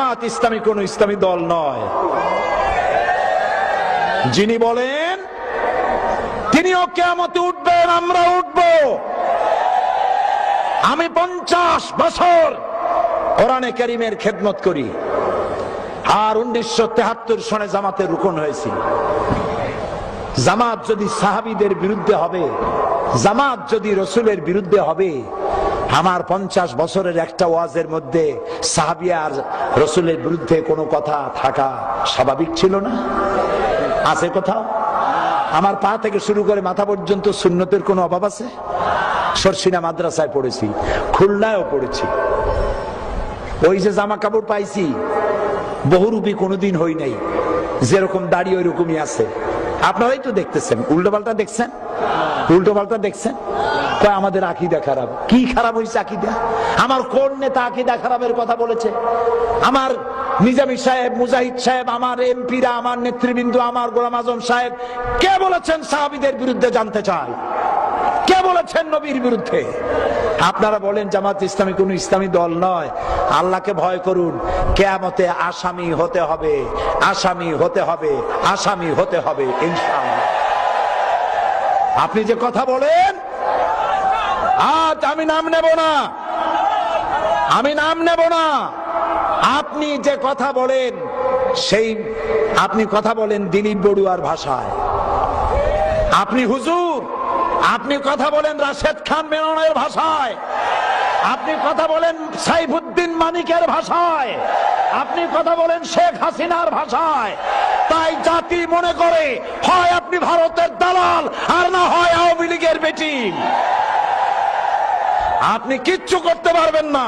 জামাত ইসলামী কোন ইসলামী দল নয়। যিনি বলেন তিনিও কিয়ামতে উঠবেন, আমরা উঠব। আমি 50 বছর কোরআনে কারীমের খেদমত করি, আর 1973 সনে জামাতের রুকন হয়েছি। জামাত যদি সাহাবীদের বিরুদ্ধে হবে, জামাত যদি রসুলের বিরুদ্ধে হবে, আমার 50 বছরের একটা ওয়াজের মধ্যে সাহাবী আর রসুলের বিরুদ্ধে কোনো কথা থাকা স্বাভাবিক ছিল না? আছে কোথাও? আমার পা থেকে শুরু করে মাথা পর্যন্ত সুন্নতের কোনো অভাব আছে? শর্ষিনা মাদ্রাসায় পড়েছি, খুলনায়ও পড়েছি। ওই যে জামা কাপড় পাইছি বহুরূপী কোনোদিন হই নাই, যেরকম দাড়ি ওই রকমই আছে। আপনারাই তো দেখতেছেন, উল্টো পাল্টা দেখছেন, উল্টো পাল্টা দেখছেন। কয় আমাদের আকীদা খারাপ। কি খারাপ হয়েছে আকীদা? আমার কোন নেতা আকীদা খারাপের কথা বলেছে? আমার নিজামী সাহেব, মুজাহিদ সাহেব, আমার এমপিরা, আমার নেতৃবৃন্দ, আমার গোলাম আজম সাহেব কে বলেছেন সাহাবীদের বিরুদ্ধে? জানতে চাই, কে বলেছেন নবীর বিরুদ্ধে? আপনারা বলেন জামাত ইসলামী কোন ইসলামী দল নয়। আল্লাহকে ভয় করুন, কিয়ামতে আসামি হতে হবে, আসামি হতে হবে, আসামি হতে হবে ইনশাআল্লাহ। আপনি যে কথা বলেন, আজ আমি নাম নেব না, আমি নাম নেব না। আপনি যে কথা বলেন, সেই আপনি কথা বলেন দিলীপ বড়ুয়ার ভাষায়। আপনি হুজুর, আপনি কথা বলেন রাশেদ খান মেননের ভাষায়, আপনি কথা বলেন সাইফুদ্দিন মানিকের ভাষায়, আপনি কথা বলেন শেখ হাসিনার ভাষায়। তাই জাতি মনে করে হয় আপনি ভারতের দালাল, আর না হয় আওয়ামী লীগের বেটি। আপনি কিচ্ছু করতে পারবেন না।